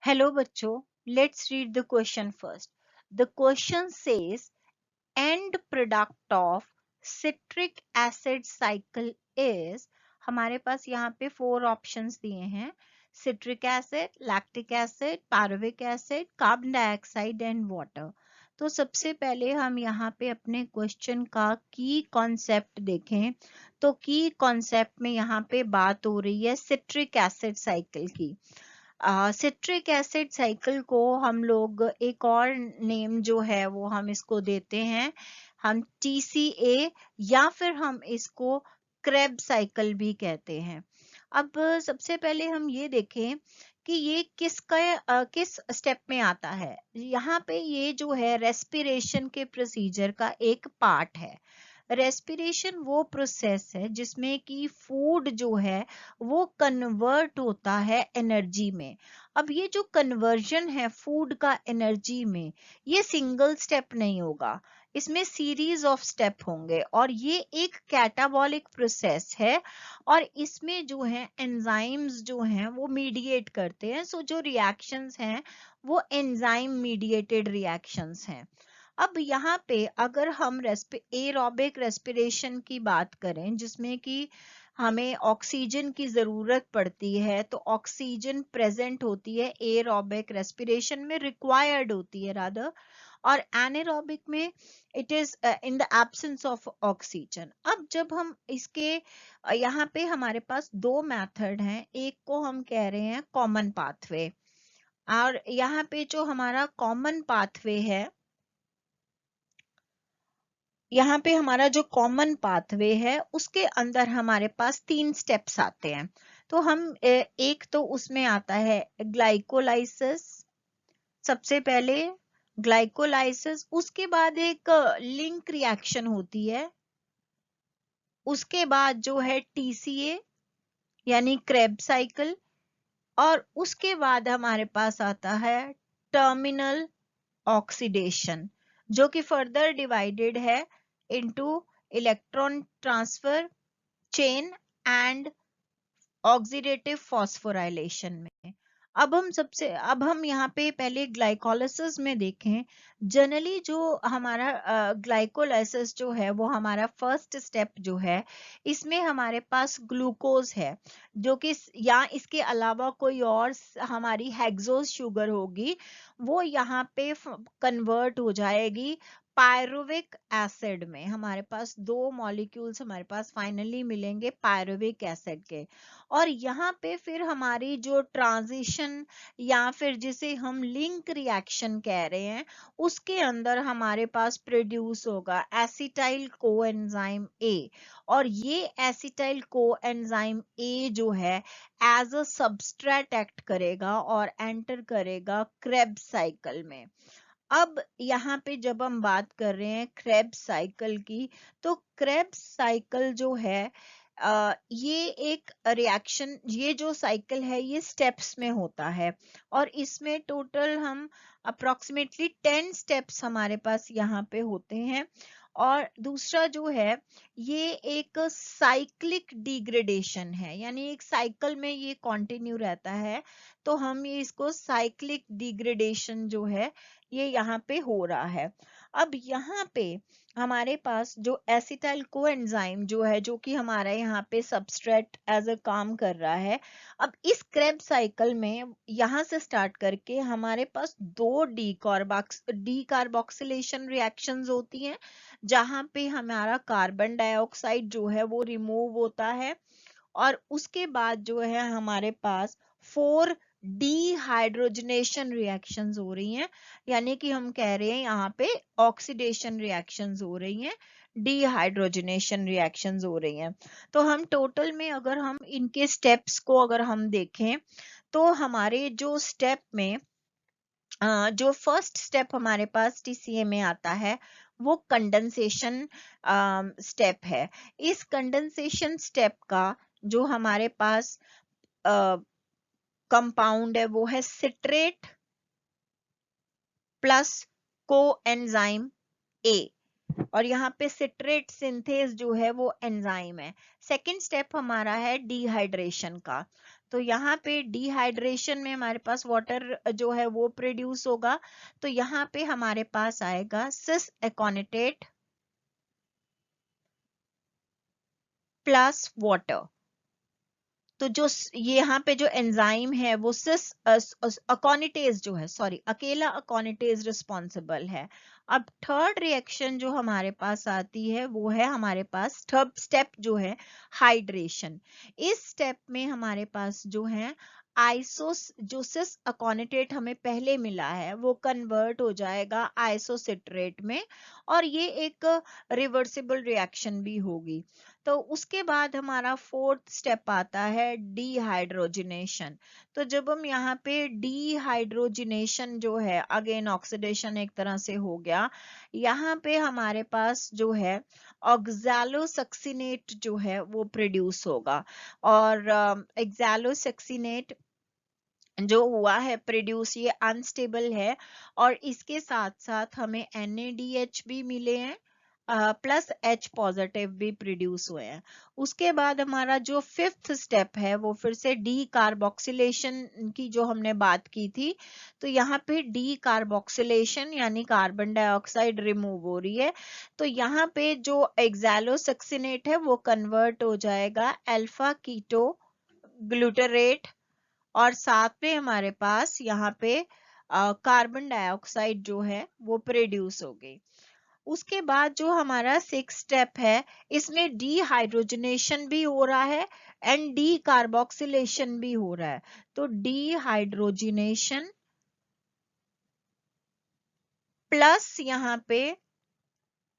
Hello बच्चों, let's read the question first. The question says and product of citric acid cycle is. हमारे पास यहाँ पे 4 options दिए हैं. Citric acid, lactic acid, pyruvic acid, carbon dioxide and water. तो सबसे पहले हम यहाँ पे अपने क्वेश्चन का की कॉन्सेप्ट देखें. तो की कॉन्सेप्ट में यहाँ पे बात हो रही है सिट्रिक एसिड साइकिल की. सिट्रिक एसिड साइकिल को हम लोग एक और नेम जो है वो हम इसको देते हैं, हम TCA, या फिर हम इसको क्रेब साइकिल भी कहते हैं. अब सबसे पहले हम ये देखें कि ये किस स्टेप में आता है. यहाँ पे ये जो है रेस्पिरेशन के प्रोसीजर का एक पार्ट है. रेस्पिरेशन वो प्रोसेस है जिसमें कि फूड जो है वो कन्वर्ट होता है एनर्जी में. अब ये जो कन्वर्जन है फूड का एनर्जी में, ये सिंगल स्टेप नहीं होगा, इसमें सीरीज ऑफ स्टेप होंगे और ये एक कैटाबॉलिक प्रोसेस है. और इसमें जो है एंजाइम्स जो हैं वो मीडिएट करते हैं. सो जो रिएक्शंस हैं वो एंजाइम मीडिएटेड रिएक्शंस हैं. अब यहाँ पे अगर हम एरोबिक रेस्पिरेशन की बात करें जिसमें कि हमें ऑक्सीजन की जरूरत पड़ती है, तो ऑक्सीजन प्रेजेंट होती है एरोबिक रेस्पिरेशन में, रिक्वायर्ड होती है रादर. और एनारोबिक में it is in the absence of oxygen. अब जब हम इसके यहाँ पे हमारे पास दो मेथड हैं. एक को हम कह रहे हैं कॉमन पाथवे, और यहाँ पे जो हमारा कॉमन पाथवे है, यहाँ पे हमारा जो कॉमन पाथवे है उसके अंदर हमारे पास 3 स्टेप्स आते हैं. तो हम एक तो उसमें आता है ग्लाइकोलाइसिस. सबसे पहले ग्लाइकोलाइसिस, उसके बाद एक लिंक रिएक्शन होती है, उसके बाद जो है TCA यानी क्रेब साइकिल, और उसके बाद हमारे पास आता है टर्मिनल ऑक्सीडेशन, जो कि फर्दर डिवाइडेड है into electron transfer chain and oxidative phosphorylation में. अब हम यहाँ पे पहले ग्लाइकोलाइसिस में देखें. जनरली जो हमारा ग्लाइकोलाइसिस जो है वो हमारा फर्स्ट स्टेप जो है, इसमें हमारे पास ग्लूकोज है, जो कि या इसके अलावा कोई और हमारी हेक्सोज शुगर होगी, वो यहाँ पे कन्वर्ट हो जाएगी पायरुविक एसिड में. हमारे पास 2 मॉलिक्यूल्स हमारे पास फाइनली मिलेंगे पायरुविक एसिड के. और यहाँ पे फिर हमारी जो ट्रांजिशन या फिर जिसे हम लिंक रिएक्शन कह रहे हैं, उसके अंदर हमारे पास प्रोड्यूस होगा एसिटाइल कोएंजाइम ए. और ये एसिटाइल कोएंजाइम ए जो है एज अ सबस्ट्रेट एक्ट करेगा और एंटर करेगा क्रेब्स साइकिल में. अब यहाँ पे जब हम बात कर रहे हैं क्रेब्स साइकिल की, तो क्रेब्स साइकिल जो है ये एक रिएक्शन, ये जो साइकिल है ये स्टेप्स में होता है. और इसमें टोटल हम अप्रोक्सीमेटली 10 स्टेप्स हमारे पास यहाँ पे होते हैं. और दूसरा जो है ये एक साइक्लिक डिग्रेडेशन है, यानी एक साइकिल में ये कंटिन्यू रहता है. तो हम ये इसको साइक्लिक डिग्रेडेशन जो है ये यहाँ पे हो रहा है. अब यहाँ पे हमारे पास जो एसिटाइल कोएंजाइम जो है, जो कि हमारा यहाँ पे सबस्ट्रेट एज अ काम कर रहा है, अब इस क्रेब साइकिल में यहाँ से स्टार्ट करके हमारे पास 2 डीकार्बोक्सिलेशन रिएक्शंस होती हैं, जहाँ पे हमारा कार्बन डाइऑक्साइड जो है वो रिमूव होता है. और उसके बाद जो है हमारे पास 4 डीहाइड्रोजनेशन रिएक्शंस हो रही हैं, यानी कि हम कह रहे हैं यहाँ पे ऑक्सीडेशन रिएक्शंस हो रही हैं, डीहाइड्रोजनेशन रिएक्शंस हो रही हैं. तो हम टोटल में अगर हम इनके स्टेप्स को अगर हम देखें, तो हमारे जो स्टेप में जो फर्स्ट स्टेप हमारे पास TCA में आता है वो कंडेंसेशन स्टेप है. इस कंडेंसेशन स्टेप का जो हमारे पास कंपाउंड है वो है सिट्रेट प्लस कोएंजाइम ए. और यहाँ पे सिट्रेट सिंथेज जो है वो एंजाइम है. सेकेंड स्टेप हमारा है डिहाइड्रेशन का. तो यहाँ पे डिहाइड्रेशन में हमारे पास वाटर जो है वो प्रोड्यूस होगा, तो यहाँ पे हमारे पास आएगा सिस एकोनिटेट प्लस वाटर। तो जो ये यहाँ पे जो एंजाइम है वो सिस अकोनिटेज जो है, सॉरी अकेला अकोनिटेज रिस्पॉन्सिबल है। अब थर्ड रिएक्शन जो हमारे पास आती है वो है हमारे पास थर्ड स्टेप जो है हाइड्रेशन। इस स्टेप में हमारे पास जो है आइसोस जो सिस अकोनिटेट हमें पहले मिला है वो कन्वर्ट हो जाएगा आइसोसिट्रेट में, और ये एक रिवर्सिबल रिएक्शन भी होगी। तो उसके बाद हमारा फोर्थ स्टेप आता है डीहाइड्रोजिनेशन। तो जब हम यहाँ पे डीहाइड्रोजिनेशन जो है, अगेन ऑक्सीडेशन एक तरह से हो गया, यहाँ पे हमारे पास जो है ऑक्सैलोसक्सिनेट जो है वो प्रोड्यूस होगा, और एक्सैलोसक्सिनेट जो हुआ है प्रोड्यूस ये अनस्टेबल है, और इसके साथ साथ हमें NaDH भी मिले हैं प्लस H पॉजिटिव भी प्रोड्यूस हुए हैं। उसके बाद हमारा जो फिफ्थ स्टेप है वो फिर से डी कार्बोक्सिलेशन की जो हमने बात की थी, तो यहाँ पे डी कार्बोक्सिलेशन यानी कार्बन डाइऑक्साइड रिमूव हो रही है, तो यहाँ पे जो एक्सैलोसक्सिनेट है वो कन्वर्ट हो जाएगा अल्फा कीटो ग्लूटरेट, और साथ में हमारे पास यहाँ पे कार्बन डाइऑक्साइड जो है वो प्रोड्यूस हो गई। उसके बाद जो हमारा सिक्स स्टेप है इसमें डीहाइड्रोजनेशन भी हो रहा है एंड डी कार्बोक्सिलेशन भी हो रहा है। तो डीहाइड्रोजनेशन प्लस यहाँ पे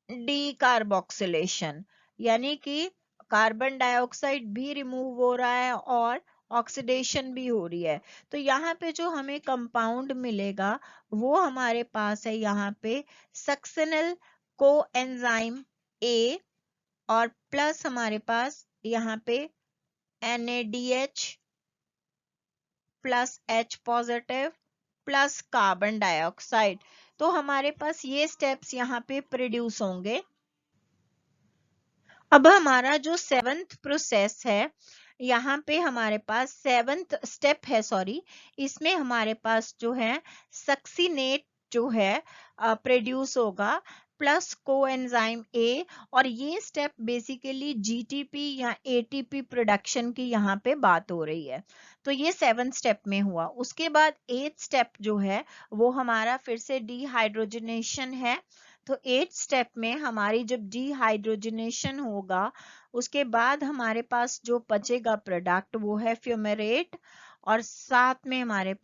डी कार्बोक्सिलेशन, यानी कि कार्बन डाइऑक्साइड भी रिमूव हो रहा है और ऑक्सीडेशन भी हो रही है। तो यहाँ पे जो हमें कंपाउंड मिलेगा वो हमारे पास है यहाँ पे सक्सिनल कोएंजाइम ए, और प्लस हमारे पास यहाँ पे NaDH plus H positive plus carbon dioxide. तो हमारे पास ये स्टेप्स यहाँ पे प्रोड्यूस होंगे। अब हमारा जो सेवंथ प्रोसेस है, यहाँ पे हमारे पास सेवंथ स्टेप है, सॉरी, इसमें हमारे पास जो है सक्सिनेट जो है प्रोड्यूस होगा प्लस कोएंजाइम ए, और ये स्टेप बेसिकली जीटीपी या एटीपी प्रोडक्शन की यहाँ पे बात हो रही है। तो ये सेवंथ स्टेप में हुआ। उसके बाद एथ स्टेप जो है वो हमारा फिर से डीहाइड्रोजनेशन है। तो एट स्टेप में हमारी जब डीहाइड्रोजनेशन होगा उसके बाद हमारे पास जो बचेगा प्रोडक्ट वो है फ्यूमेरेट, और साथ में हमारे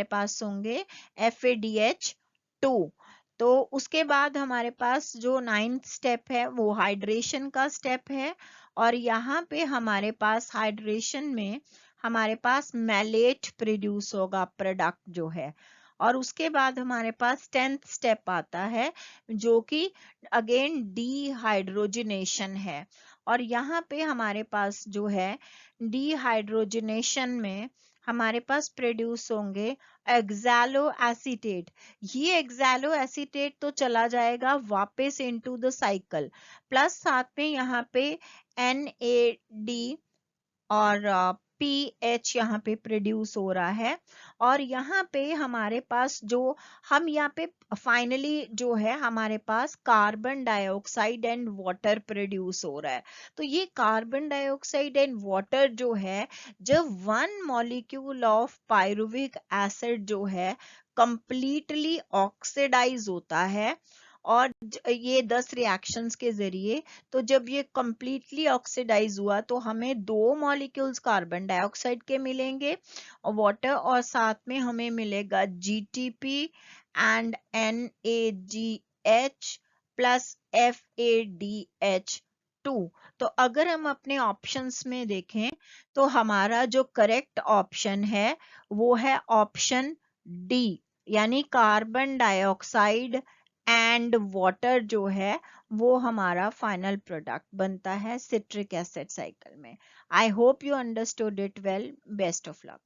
पास होंगे FADH2। तो उसके बाद हमारे पास जो नाइन्थ स्टेप है वो हाइड्रेशन का स्टेप है, और यहाँ पे हमारे पास हाइड्रेशन में हमारे पास मैलेट प्रोड्यूस होगा प्रोडक्ट जो है। और उसके बाद हमारे पास 10th स्टेप आता है जो कि अगेन डीहाइड्रोजनेशन है, और यहाँ पे हमारे पास जो है डीहाइड्रोजनेशन में हमारे पास प्रोड्यूस होंगे एक्सैलो एसीटेट। ये एक्सैलो एसीटेट तो चला जाएगा वापस इनटू द साइकिल, प्लस साथ में यहाँ पे NaD और PH यहाँ पे प्रोड्यूस हो रहा है, और यहाँ पे हमारे पास जो हम यहाँ पे फाइनली जो है हमारे पास carbon dioxide and water produce हो रहा है। तो ये कार्बन डाइऑक्साइड एंड वाटर जो है, जब one molecule of pyruvic acid जो है कंप्लीटली ऑक्सीडाइज होता है, और ये 10 रिएक्शंस के जरिए, तो जब ये कंप्लीटली ऑक्सीडाइज हुआ तो हमें दो मॉलिक्यूल्स कार्बन डाइऑक्साइड के मिलेंगे और वाटर, और साथ में हमें मिलेगा GTP and NaGH plus FADH2। तो अगर हम अपने ऑप्शंस में देखें तो हमारा जो करेक्ट ऑप्शन है वो है ऑप्शन डी, यानी कार्बन डाइऑक्साइड एंड वाटर जो है वो हमारा फाइनल प्रोडक्ट बनता है सिट्रिक एसिड साइकिल में। I hope you understood it well. Best of luck.